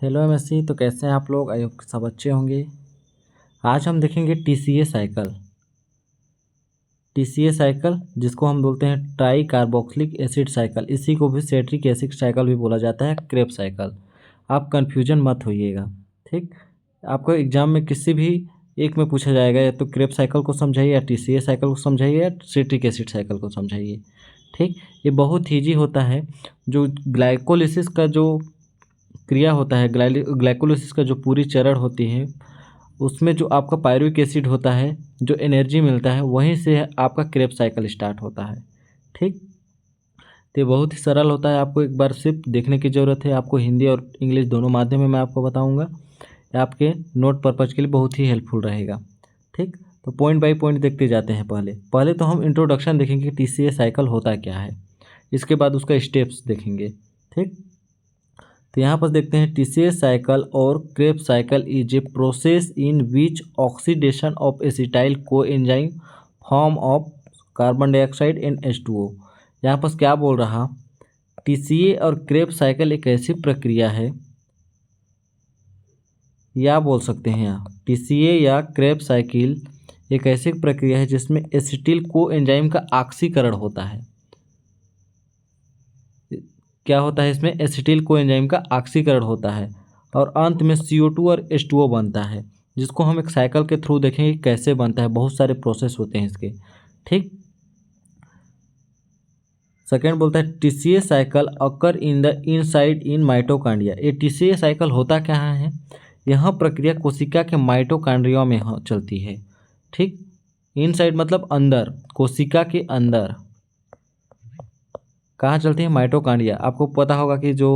Hello MSc. तो कैसे हैं आप लोग? आई होप सब अच्छे होंगे। आज हम देखेंगे टीसीए साइकिल। टीसीए साइकिल जिसको हम बोलते हैं ट्राई कार्बोक्सिलिक एसिड साइकिल, इसी को भी सेट्रिक एसिड साइकिल भी बोला जाता है, क्रेब साइकिल। आप कन्फ्यूजन मत होइएगा, ठीक। आपको एग्जाम में किसी भी एक में पूछा जाएगा, या तो क्रेब साइकिल को समझाइए, या टीसीए साइकिल को समझाइए, या सेट्रिक एसिड साइकिल को समझाइए, ठीक। ये बहुत ईजी होता है। जो ग्लाइकोलिसिस का जो क्रिया होता है, ग्लाइकोलिसिस का जो पूरी चरण होती है, उसमें जो आपका पायरुविक एसिड होता है, जो एनर्जी मिलता है, वहीं से आपका क्रेब साइकिल स्टार्ट होता है, ठीक। तो ये बहुत ही सरल होता है। आपको एक बार सिर्फ देखने की ज़रूरत है। आपको हिंदी और इंग्लिश दोनों माध्यम में मैं आपको बताऊंगा। ये आपके नोट पर्पज़ के लिए बहुत ही हेल्पफुल रहेगा, ठीक। तो पॉइंट बाय पॉइंट देखते जाते हैं। पहले पहले तो हम इंट्रोडक्शन देखेंगे कि टीसीए साइकिल होता क्या है, इसके बाद उसका स्टेप्स देखेंगे, ठीक। तो यहाँ पर देखते हैं टीसीए साइकिल और Krebs cycle is a process in which oxidation of acetyl coenzyme form of carbon dioxide and H2O। यहाँ पर क्या बोल रहा, टीसीए और क्रेब साइकिल एक ऐसी प्रक्रिया है, या बोल सकते हैं यहाँ टीसीए या क्रेब साइकिल एक ऐसी प्रक्रिया है जिसमें एसिटिल कोएंजाइम का ऑक्सीकरण होता है। क्या होता है इसमें? एसिटिल कोएंजाइम का ऑक्सीकरण होता है, और अंत में CO2 और H2O बनता है, जिसको हम एक साइकिल के थ्रू देखेंगे कैसे बनता है। बहुत सारे प्रोसेस होते हैं इसके, ठीक। सेकेंड बोलता है TCA cycle occur in the inside in mitochondria. ये टीसीए साइकिल होता क्या है? यह प्रक्रिया कोशिका के माइटोकॉन्ड्रिया में चलती है, ठीक। इनसाइड मतलब अंदर, कोशिका के अंदर कहाँ चलती है? माइटोकॉन्ड्रिया। आपको पता होगा कि जो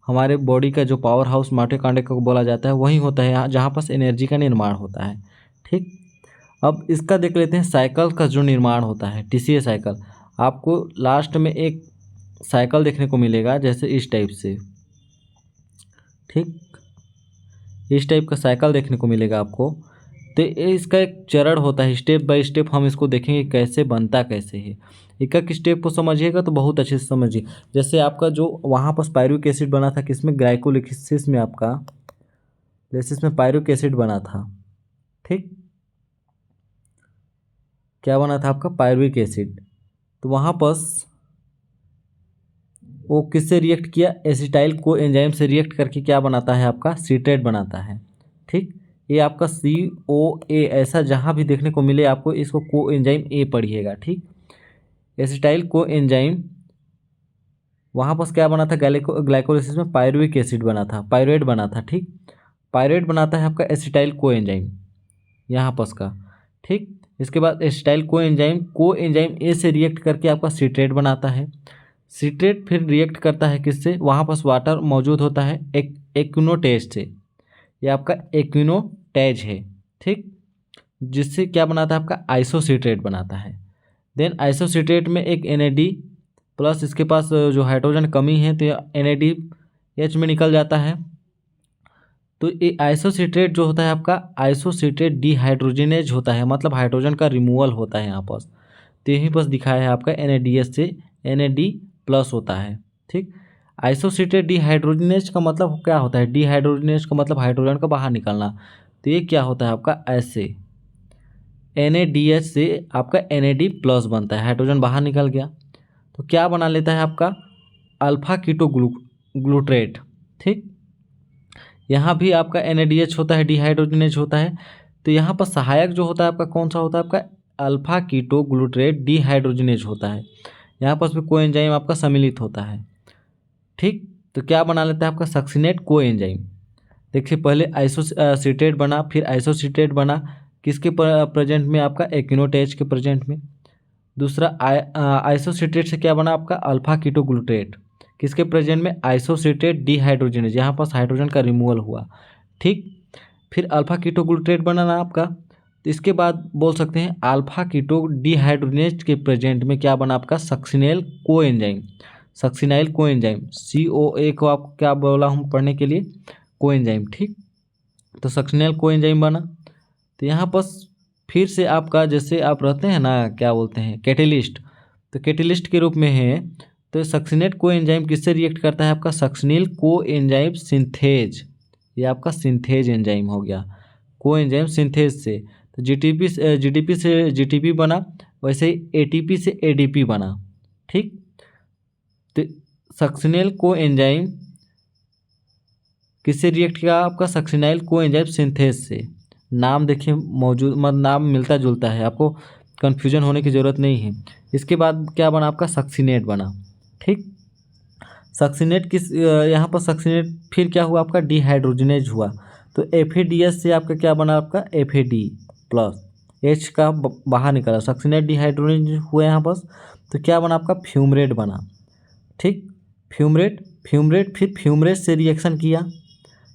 हमारे बॉडी का जो पावर हाउस माइटोकॉन्ड्रिया को बोला जाता है, वही होता है जहाँ पर एनर्जी का निर्माण होता है, ठीक। अब इसका देख लेते हैं साइकिल का जो निर्माण होता है, टीसीए साइकिल। आपको लास्ट में एक साइकिल देखने को मिलेगा, जैसे इस टाइप से, ठीक। इस टाइप का साइकिल देखने को मिलेगा आपको। तो ये इसका एक चरण होता है, स्टेप बाय स्टेप हम इसको देखेंगे कैसे बनता कैसे है। एक एक स्टेप को समझिएगा तो बहुत अच्छे से समझिए। जैसे आपका जो वहाँ पर पायरुविक एसिड बना था, किसमें? ग्लाइकोलिसिस में, आपका लिसिस में पायरुविक एसिड बना था, ठीक। क्या बना था आपका? Pyruvic acid. तो वहाँ पर वो किससे रिएक्ट किया? एसिटाइल को एंजाइम से रिएक्ट करके क्या बनाता है आपका? सीट्रेट बनाता है, ठीक। ये आपका COA, ऐसा जहाँ भी देखने को मिले आपको इसको को एंजाइम ए पढ़िएगा, ठीक। एसिटाइल को एंजाइम, वहाँ पर क्या बना था? ग्लाइकोलिसिस में पायरुविक एसिड बना था, पायरुवेट बना था, ठीक। पायरुवेट बनाता है आपका एसिटाइल को एंजाइम यहाँ पर का, ठीक। इसके बाद एसिटाइल को एंजाइम ए से रिएक्ट करके आपका सीट्रेट बनाता है। सीट्रेट फिर रिएक्ट करता है किससे? वहाँ पर वाटर मौजूद होता है एक्विनोटेज से। ये आपका एक्विनोटेज है, ठीक। जिससे क्या बनाता है? आपका आइसोसीट्रेट बनाता है। देन आइसोसीट्रेट में एक NAD प्लस, इसके पास जो हाइड्रोजन कमी है तो NADH में निकल जाता है। तो ये आइसोसीट्रेट जो होता है आपका, आइसोसीट्रेट डिहाइड्रोजिनेज होता है, मतलब हाइड्रोजन का रिमूवल होता है यहाँ पर। तो यहीं पर दिखाया है आपका NADH से NAD प्लस होता है, ठीक। आइसोसीट्रेट डिहाइड्रोजिनेज का मतलब क्या होता है? डिहाइड्रोजिनेज का मतलब हाइड्रोजन का बाहर निकलना। तो ये क्या होता है आपका? ऐसे NADH से आपका NAD प्लस बनता है, हाइड्रोजन बाहर निकल गया तो क्या बना लेता है आपका? अल्फा कीटो ग्लूट्रेट, ठीक। यहाँ भी आपका NADH होता है, डिहाइड्रोजिनेज होता है। तो यहाँ पर सहायक जो होता है आपका कौन सा होता है? आपका अल्फा कीटो ग्लूट्रेट डिहाइड्रोजिनेज होता है। यहाँ पर भी कोएंजाइम आपका सम्मिलित होता है, ठीक। तो क्या बना लेता है आपका? Succinate coenzyme. देखिए पहले आइसोसीट्रेट बना, फिर आइसोसीट्रेट बना, किसके प्रेजेंट में? आपका एक्विनोटेज के प्रेजेंट में। दूसरा आइसोसीट्रेट से क्या बना आपका? अल्फा कीटो ग्लूट्रेट, किसके प्रेजेंट में? आइसोसीट्रेट डिहाइड्रोजिनेज, यहाँ पास हाइड्रोजन का रिमूवल हुआ, ठीक। फिर अल्फा कीटो ग्लूट्रेट बना ना आपका। तो इसके बाद बोल सकते हैं अल्फा कीटो डिहाइड्रोजिनेज के प्रेजेंट में क्या बना आपका? सक्सिनेल कोएंजाइम। सक्सिनाइल कोएंजाइम, COA को आपको क्या बोला हूँ पढ़ने के लिए? कोएंजाइम, ठीक। तो सक्सिनेल कोएंजाइम बना। तो यहाँ पर फिर से आपका, जैसे आप रहते हैं ना, क्या बोलते हैं? कैटेलिस्ट। तो कैटेलिस्ट के रूप में है। तो सक्सिनेट कोएंजाइम किससे रिएक्ट करता है आपका? सक्सिनिल कोएंजाइम सिंथेज, ये आपका सिंथेज एंजाइम हो गया, को एंजाइम सिंथेज से। तो जीटीपी जीडीपी से जीटीपी बना, वैसे ही एटीपी से एडीपी बना। ठीक, तो सक्सिनेल को एंजाइम किससे रिएक्ट किया आपका? सक्सिनाइल को एंजाइम सिंथेज से। नाम देखिए मौजूद, मतलब नाम मिलता जुलता है, आपको कन्फ्यूजन होने की ज़रूरत नहीं है। इसके बाद क्या बना आपका? सक्सिनेट बना। ठीक, सक्सिनेट यहाँ पर सक्सिनेट फिर क्या हुआ आपका? डिहाइड्रोजनेज हुआ। तो एफ से आपका क्या बना? आपका एफ प्लस एच का बाहर निकला, सक्सिनेट डिहाइड्रोजनेज हुआ यहाँ पर। तो क्या बना आपका? फ्यूमरेट बना। ठीक, फ्यूमरेट फिर फ्यूमरेट से रिएक्शन किया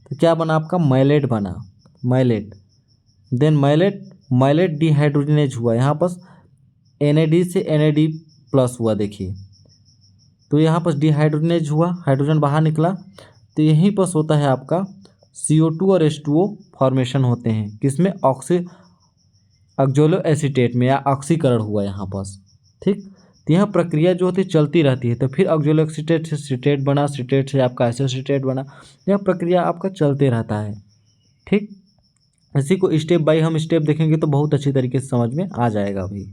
तो क्या बना आपका? मैलेट बना, मैलेट। देन मैलेट डिहाइड्रोजनेज हुआ, यहाँ पर NAD से NAD प्लस हुआ। देखिए, तो यहाँ पर डिहाइड्रोजनेज हुआ, हाइड्रोजन बाहर निकला। तो यहीं पर होता है आपका CO2 और H2O फॉर्मेशन होते हैं। किसमें? ऑक्सोलो एसीटेट में, या ऑक्सीकरण हुआ यहाँ पर। ठीक, तो यह प्रक्रिया जो होती है चलती रहती है। तो फिर ऑक्सोलो एसीटेट से सिट्रेट बना, सिट्रेट से आपका एसोसिएटेट बना। यह प्रक्रिया आपका चलते रहता है। ठीक, इसी को स्टेप बाय हम स्टेप देखेंगे तो बहुत अच्छी तरीके से समझ में आ जाएगा अभी।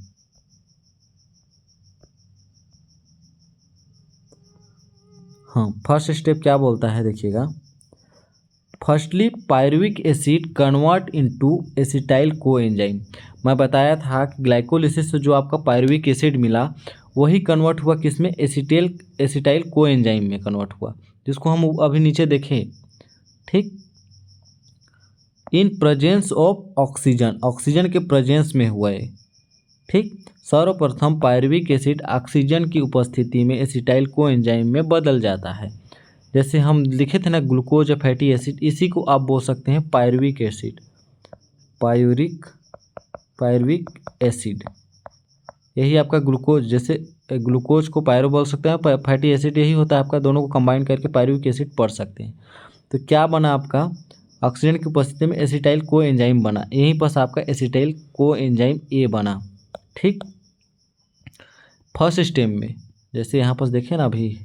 हाँ, फर्स्ट स्टेप क्या बोलता है देखिएगा। Firstly pyruvic acid convert into acetyl coenzyme. मैं बताया था कि ग्लाइकोलिसिस से जो आपका पायरुविक एसिड मिला वही कन्वर्ट हुआ किसमें? एसिटाइल कोएंजाइम में कन्वर्ट हुआ, जिसको हम अभी नीचे देखें। ठीक, in presence of oxygen, oxygen के प्रेजेंस में हुआ है। ठीक, सर्वप्रथम पायरुविक एसिड ऑक्सीजन की उपस्थिति में एसिटाइल कोएंजाइम में बदल जाता है। जैसे हम लिखे थे ना ग्लूकोज या फैटी एसिड, इसी को आप बोल सकते हैं पायरुविक एसिड, पायरुविक एसिड। यही आपका ग्लूकोज, जैसे ग्लूकोज को पायरो बोल सकते हैं, फैटी एसिड यही होता है आपका, दोनों को कंबाइन करके पायरुविक एसिड पढ़ सकते हैं। तो क्या बना आपका? ऑक्सीजन की उपस्थिति में एसिटाइल को एंजाइम बना, यहीं पर आपका एसिटाइल को एंजाइम ए बना। ठीक, फर्स्ट स्टेप में जैसे यहाँ पर देखें ना अभी,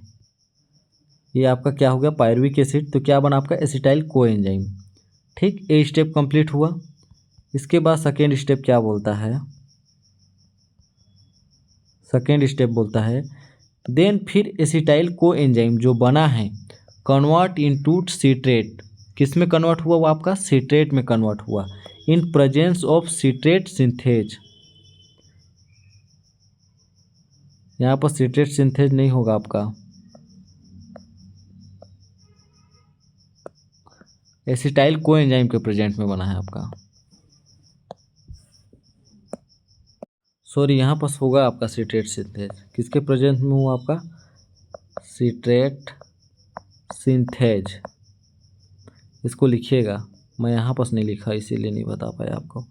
ये आपका क्या हो गया? Pyruvic acid. तो क्या बना आपका? Acetyl coenzyme. ठीक, ए स्टेप कंप्लीट हुआ। इसके बाद सेकेंड स्टेप क्या बोलता है? सेकेंड स्टेप बोलता है देन फिर एसिटाइल कोएंजाइम जो बना है कन्वर्ट इनटू सिट्रेट। किस में कन्वर्ट हुआ? वो आपका सिट्रेट में कन्वर्ट हुआ, in presence of citrate synthase. यहाँ पर सिट्रेट सिंथेज नहीं होगा आपका, एसिटाइल कोएंजाइम के प्रेजेंट में बना है आपका। सॉरी, यहाँ पर होगा आपका सिट्रेट सिंथेज। किसके प्रेजेंट में हुआ आपका? Citrate synthase. इसको लिखिएगा, मैं यहाँ पर नहीं लिखा इसीलिए नहीं बता पाया आपको।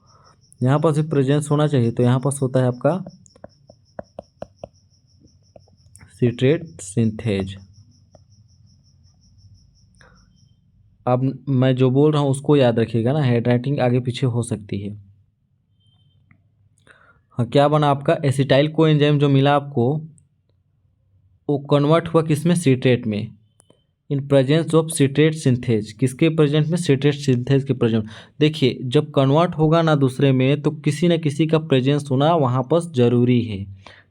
यहाँ पर सिर्फ प्रेजेंस होना चाहिए, तो यहाँ पर होता है आपका सिट्रेट सिंथेज। अब मैं जो बोल रहा हूँ उसको याद रखिएगा ना, हैंडराइटिंग आगे पीछे हो सकती है। हाँ, क्या बना आपका? एसिटाइल कोएंजाइम जो मिला आपको वो कन्वर्ट हुआ किसमें? सिट्रेट में, in presence of citrate synthase. किसके प्रेजेंट में? सिट्रेट सिंथेज के प्रेजेंट। देखिए, जब कन्वर्ट होगा ना दूसरे में तो किसी न किसी का प्रेजेंस होना वहाँ पर ज़रूरी है।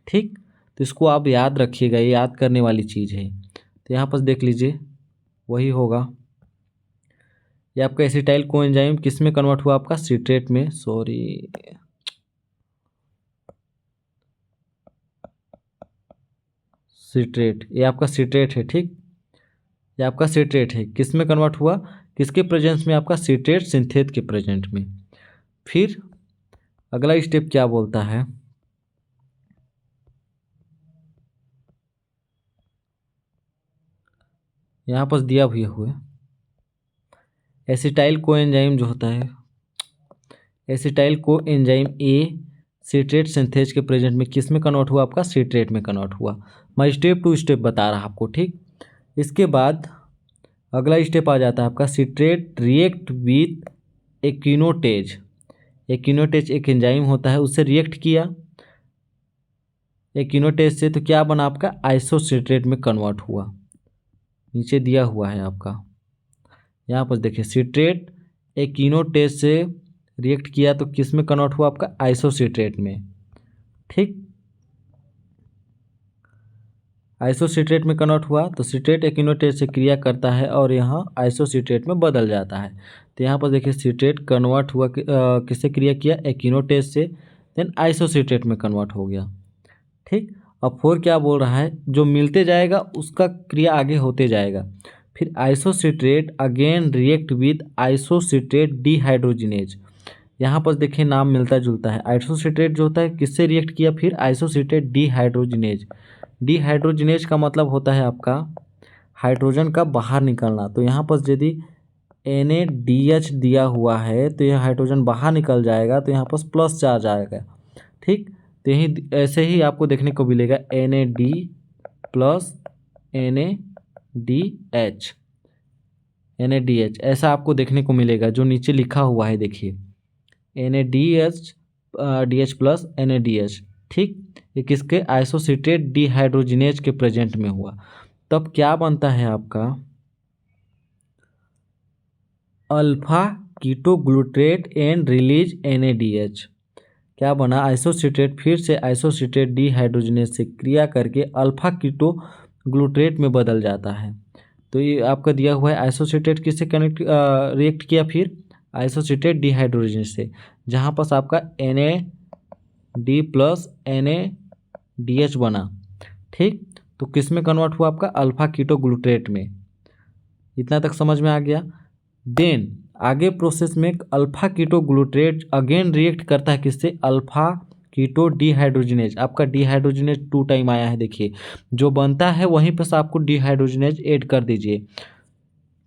ठीक, तो इसको आप याद रखिएगा, ये याद करने वाली चीज़ है। तो यहाँ पर देख लीजिए वही होगा। ये आपका एसिटाइल कोएंजाइम किस में कन्वर्ट हुआ? आपका सिट्रेट में। सॉरी, सिट्रेट, ये आपका सिट्रेट है। ठीक, ये आपका सिट्रेट है, किस में कन्वर्ट हुआ? किसके प्रेजेंस में? आपका सिट्रेट सिंथेज के प्रेजेंट में। फिर अगला स्टेप क्या बोलता है? यहाँ पर दिया भी हुआ एसिटाइल कोएंजाइम जो होता है, acetyl coenzyme A citrate synthase के प्रेजेंट में किस में कन्वर्ट हुआ? आपका सिट्रेट में कन्वर्ट हुआ। मैं स्टेप टू स्टेप बता रहा आपको। ठीक, इसके बाद अगला स्टेप आ जाता है आपका सिट्रेट रिएक्ट विथ एकिनोटेज। एकिनोटेज एक एंजाइम होता है, उससे रिएक्ट किया एकिनोटेज से, तो क्या बना आपका? आइसोसिट्रेट में कन्वर्ट हुआ। नीचे दिया हुआ है आपका, यहाँ पर देखिए सिट्रेट एकिनोटेट से रिएक्ट किया तो किस में कन्वर्ट हुआ आपका आइसोसिट्रेट में। ठीक, आइसोसिट्रेट में कन्वर्ट हुआ तो सिट्रेट एकिनोटेट से क्रिया करता है और यहाँ आइसोसिट्रेट में बदल जाता है। तो यहाँ पर देखिए सिट्रेट कन्वर्ट हुआ किससे क्रिया किया, एकिनोटेट से, देन आइसोसिट्रेट में कन्वर्ट हो गया। ठीक, अब 4 क्या बोल रहा है, जो मिलते जाएगा उसका क्रिया आगे होते जाएगा। फिर isocitrate again react with isocitrate dehydrogenase. यहाँ पर देखिए नाम मिलता जुलता है। आइसोसिट्रेट जो होता है किससे रिएक्ट किया, फिर आइसोसिट्रेट डीहाइड्रोजिनेज। डीहाइड्रोजिनेज का मतलब होता है आपका हाइड्रोजन का बाहर निकलना। तो यहाँ पर यदि NaDH दिया हुआ है तो यह हाइड्रोजन बाहर निकल जाएगा, तो यहाँ पर प्लस चार्ज आएगा। ठीक, तो यही ऐसे ही आपको देखने को मिलेगा NaD प्लस NaDH ऐसा आपको देखने को मिलेगा जो नीचे लिखा हुआ है। देखिए NaDH प्लस NaDH। ठीक, ये किसके, आइसोसिट्रेट डीहाइड्रोजिनेज के प्रेजेंट में हुआ। तब क्या बनता है आपका alpha ketoglutarate and release NaDH। क्या बना, आइसोसिट्रेट फिर से आइसोसिट्रेट डीहाइड्रोजिनेज से क्रिया करके अल्फा कीटोग्लूट्रेट में बदल जाता है। तो ये आपका दिया हुआ है आइसोसिट्रेट किससे रिएक्ट किया, फिर आइसोसिट्रेट डीहाइड्रोजिनेज से, जहाँ पर आपका NaD प्लस NaDH बना। ठीक, तो किस में कन्वर्ट हुआ आपका अल्फा कीटोग्लूट्रेट में। इतना तक समझ में आ गया। देन आगे प्रोसेस में अल्फा कीटोग्लूट्रेट अगेन रिएक्ट करता है किससे, अल्फा कीटो डीहाइड्रोजिनेज। आपका डीहाइड्रोजिनेज 2 टाइम आया है, देखिए जो बनता है वहीं पर आपको डीहाइड्रोजिनेज ऐड कर दीजिए।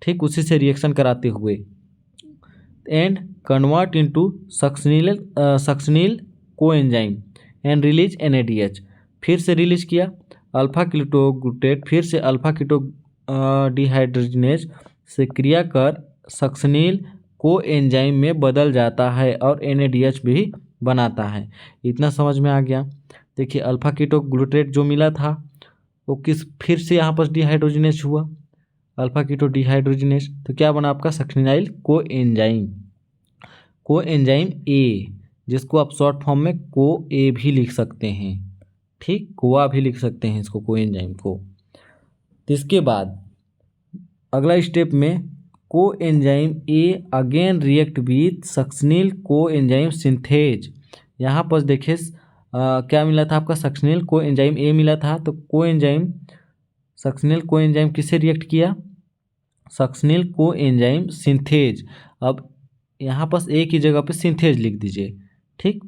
ठीक, उसी से रिएक्शन कराते हुए and convert into succinyl coenzyme and release NaDH। फिर से रिलीज किया अल्फा कीटोग्लूट्रेट, फिर से अल्फा कीटो डीहाइड्रोजिनेज से क्रिया कर सक्सिनिल कोएंजाइम में बदल जाता है और NaDH भी बनाता है। इतना समझ में आ गया। देखिए अल्फा कीटोग्लूट्रेट जो मिला था वो किस, फिर से यहाँ पर डीहाइड्रोजिनेज हुआ अल्फा कीटो डीहाइड्रोजिनेज, तो क्या बना आपका सक्सिनाइल कोएंजाइम A, जिसको आप शॉर्ट फॉर्म में CoA भी लिख सकते हैं। ठीक, कोआ भी लिख सकते हैं इसको, कोएंजाइम को। तो इसके बाद अगला स्टेप में coenzyme A again react with succinyl coenzyme synthase. यहाँ पर देखिए क्या मिला था आपका, सक्सिनिल कोएंजाइम A मिला था। तो सक्सिनिल कोएंजाइम किससे रिएक्ट किया, सक्सिनिल कोएंजाइम सिंथेज। अब यहाँ पर एक ही जगह पे सिंथेज लिख दीजिए। ठीक,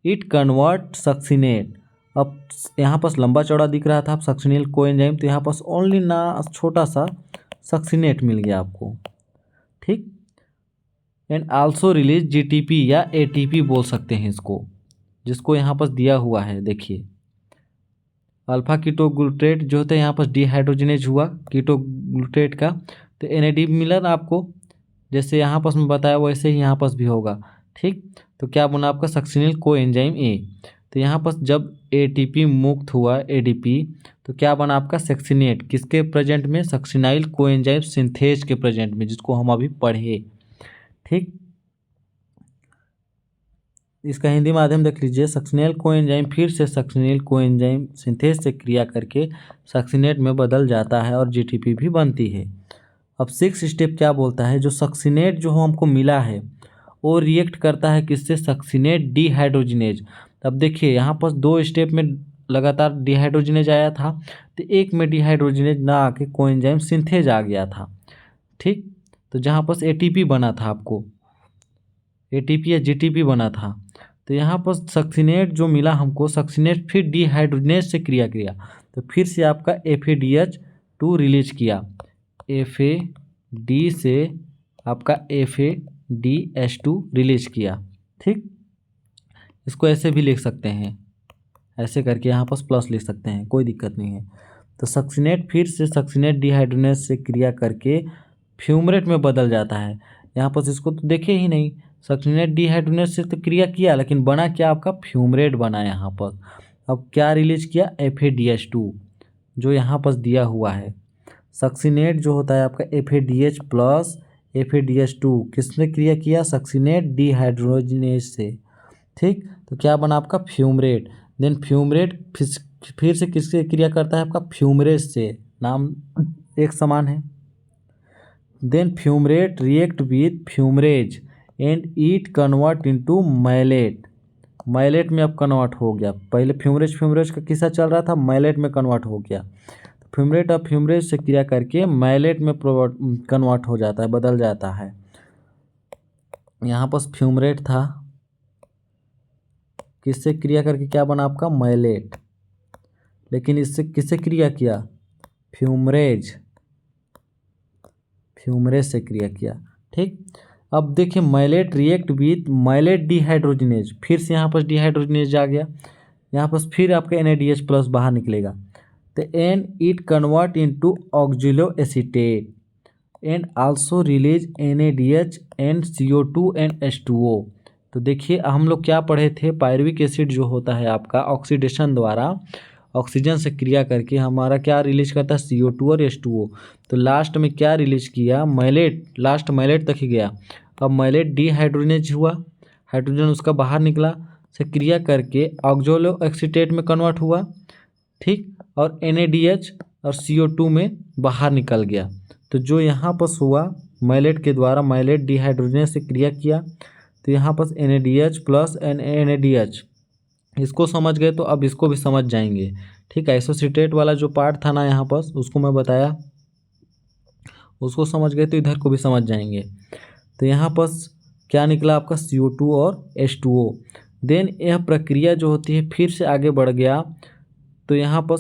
इट कन्वर्ट सक्सिनेट। अब यहाँ पर लंबा चौड़ा दिख रहा था सक्सिनिल कोएंजाइम, तो यहाँ पर ओनली ना छोटा सा सक्सिनेट मिल गया आपको। ठीक, एंड आल्सो रिलीज GTP या ATP बोल सकते हैं इसको, जिसको यहाँ पर दिया हुआ है। देखिए अल्फा कीटोग्लूट्रेट जो होता है यहाँ पर डीहाइड्रोजिनेज हुआ कीटोग्लूट्रेट का, तो NAD मिला ना आपको, जैसे यहाँ पर मैं बताया वैसे ही यहाँ पर भी होगा। ठीक, तो क्या बना आपका सक्सिनिल कोएंजाइम A। तो यहाँ पर जब ATP मुक्त हुआ ADP, तो क्या बना आपका सक्सिनेट, किसके प्रेजेंट में, सक्सिनाइल कोएंजाइम सिंथेज के प्रेजेंट में, जिसको हम अभी पढ़े। ठीक, इसका हिंदी माध्यम देख लीजिए, सक्सिनिल कोएंजाइम फिर से सक्सिनिल कोएंजाइम सिंथेज से क्रिया करके सक्सिनेट में बदल जाता है और GTP भी बनती है। अब 6 स्टेप क्या बोलता है, जो सक्सिनेट जो हमको मिला है वो रिएक्ट करता है किससे, सक्सिनेट डीहाइड्रोजिनेज। अब देखिए यहाँ पर 2 स्टेप में लगातार डीहाइड्रोजिनेज आया था, तो एक में डीहाइड्रोजिनेज ना आके कोएंजाइम सिंथेज आ गया था। ठीक, तो जहाँ पर ATP बना था, आपको ATP या GTP बना था, तो यहाँ पर सक्सिनेट जो मिला हमको, सक्सिनेट फिर डीहाइड्रोजिनेज से क्रिया किया, तो फिर से आपका FADH2 रिलीज किया, FAD से आपका FADH2 रिलीज किया। ठीक, इसको ऐसे भी लिख सकते हैं, ऐसे करके यहाँ पर प्लस लिख सकते हैं, कोई दिक्कत नहीं है। तो सक्सिनेट फिर से सक्सिनेट डीहाइड्रोजिनेज से क्रिया करके फ्यूमरेट में बदल जाता है। यहाँ पर इसको तो देखे ही नहीं, सक्सिनेट डीहाइड्रोजिनेज से तो क्रिया किया, लेकिन बना क्या आपका, फ्यूमरेट बना यहाँ पर। अब क्या रिलीज किया, FADH2 जो यहाँ पर दिया हुआ है। सक्सिनेट जो होता है आपका FADH प्लस FADH2 किसने क्रिया किया? सक्सीनेट डिहाइड्रोजिनेज से। ठीक, तो क्या बना आपका? फ्यूमरेट। देन फ्यूमरेट फिर से किससे क्रिया करता है? आपका फ्यूमरेज से, नाम एक समान है। Then fumarate react with fumarase and it convert into malate. Malate में अब कन्वर्ट हो गया। पहले फ्यूमरेज का किस्सा चल रहा था, मैलेट में कन्वर्ट हो गया। फ्यूमरेट अब फ्यूमरेज से क्रिया करके मैलेट में कन्वर्ट हो जाता है, बदल जाता है। यहाँ पर फ्यूमरेट था, किससे क्रिया करके क्या बना आपका? मैलेट। लेकिन इससे किससे क्रिया किया? फ्यूमरेज से क्रिया किया। ठीक, अब देखिए malate react with malate dehydrogenase, फिर से यहाँ पर डिहाइड्रोजिनेज आ गया। यहाँ पर फिर आपका NADH प्लस बाहर निकलेगा, तो and it convert into oxaloacetate and also release NADH and CO2 and H2O। तो देखिए हम लोग क्या पढ़े थे? पायरुविक एसिड जो होता है आपका ऑक्सीडेशन द्वारा ऑक्सीजन से क्रिया करके हमारा क्या रिलीज करता है? CO2 और H2O। तो लास्ट में क्या रिलीज किया? मैलेट, लास्ट मैलेट तक ही गया। अब मैलेट डिहाइड्रोजिनेज हुआ, हाइड्रोजन उसका बाहर निकला, से क्रिया करके ऑक्सोलो एसीटेट में कन्वर्ट हुआ। ठीक, और NADH और CO2 में बाहर निकल गया। तो जो यहाँ पर हुआ मैलेट के द्वारा, मैलेट डिहाइड्रोजिनेज से क्रिया किया, तो यहाँ पर NADH प्लस NADH, इसको समझ गए तो अब इसको भी समझ जाएंगे। ठीक है, आइसोसिटेट वाला जो पार्ट था ना यहाँ पर, उसको मैं बताया, उसको समझ गए तो इधर को भी समझ जाएंगे। तो यहाँ पर क्या निकला आपका? CO2 और H2O। देन यह प्रक्रिया जो होती है फिर से आगे बढ़ गया, तो यहाँ पर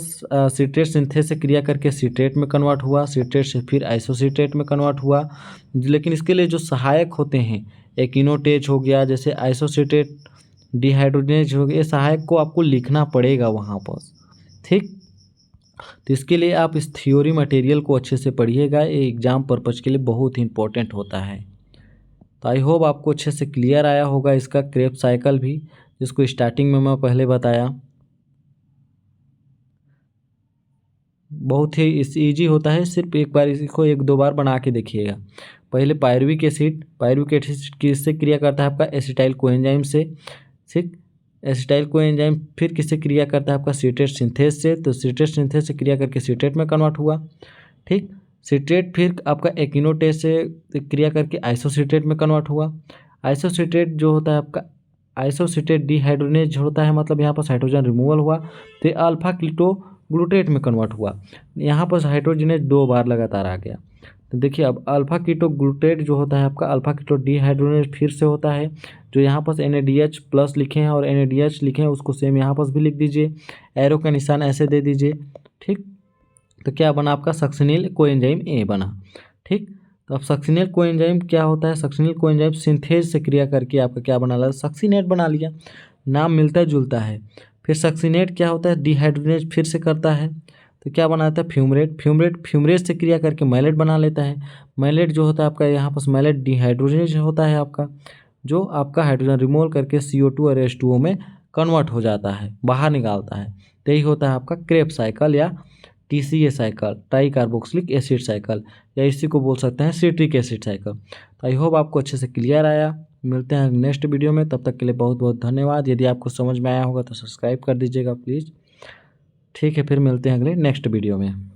सिट्रेट सिंथेस से क्रिया करके सिट्रेट में कन्वर्ट हुआ, सिट्रेट से फिर आइसोसिट्रेट में कन्वर्ट हुआ। लेकिन इसके लिए जो सहायक होते हैं, एकिनोटेज हो गया, जैसे आइसोसिट्रेट डिहाइड्रोजिनेज हो गया, ये सहायक को आपको लिखना पड़ेगा वहाँ पर। ठीक, तो इसके लिए आप इस थ्योरी मटेरियल को अच्छे से पढ़िएगा, ये एग्ज़ाम पर्पज़ के लिए बहुत ही इंपॉर्टेंट होता है। तो आई होप आपको अच्छे से क्लियर आया होगा इसका क्रेब्स साइकिल भी, जिसको स्टार्टिंग में मैं पहले बताया। बहुत ही ईजी होता है, सिर्फ एक बार इसको 1-2 बार बना के देखिएगा। पहले पायरुविक एसिड किससे क्रिया करता है? आपका एसिटाइल कोएंजाइम से। ठीक, एसिटाइल कोएंजाइम फिर किससे क्रिया करता है? आपका सिट्रेट सिंथेस से। तो सिट्रेट सिंथेस से क्रिया करके सिट्रेट में कन्वर्ट हुआ। ठीक, सिट्रेट फिर आपका एकिनोटेज से क्रिया करके आइसोसिट्रेट में कन्वर्ट हुआ। आइसोसिट्रेट जो होता है आपका, आइसोसिट्रेट डिहाइड्रोजिनेज होता है, मतलब यहाँ पर हाइड्रोजन रिमूवल हुआ, तो अल्फा कीटोग्लूटेट में कन्वर्ट हुआ। यहाँ पर हाइड्रोजिनेज 2 बार लगातार आ गया। तो देखिए अब अल्फा कीटोग्लूटेट जो होता है आपका, अल्फा कीटो डिहाइड्रोजिनेज फिर से होता है, जो यहाँ पर NADH प्लस लिखे हैं और NADH लिखे हैं, उसको सेम यहाँ पर भी लिख दीजिए, एरो का निशान ऐसे दे दीजिए। ठीक, तो क्या बना आपका? सक्सिनिल कोएंजाइम A बना। ठीक, तो अब सक्सिनिल कोएंजाइम क्या होता है? सक्सिनिल कोएंजाइम सिंथेज से क्रिया करके आपका क्या बना लिया? सक्सीनेट बना लिया। नाम मिलता जुलता है। फिर सक्सीनेट क्या होता है? डिहाइड्रोजिनेज फिर से करता है, तो क्या बनाता है? फ्यूमरेज से क्रिया करके मैलेट बना लेता है। मैलेट जो होता है आपका, यहाँ पर मैलेट डिहाइड्रोजिनेज होता है आपका, जो आपका हाइड्रोजन रिमूव करके CO2 और H2O में कन्वर्ट हो जाता है, बाहर निकालता है। तो यही होता है आपका क्रेब्स साइकिल या TCA cycle, try carboxylic acid cycle, या इसी को बोल सकते हैं सिट्रिक एसिड साइकिल। तो आई होप आपको अच्छे से क्लियर आया। मिलते हैं नेक्स्ट वीडियो में, तब तक के लिए बहुत बहुत धन्यवाद। यदि आपको समझ में आया होगा तो सब्सक्राइब कर दीजिएगा प्लीज़। ठीक है, फिर मिलते हैं अगले नेक्स्ट वीडियो में।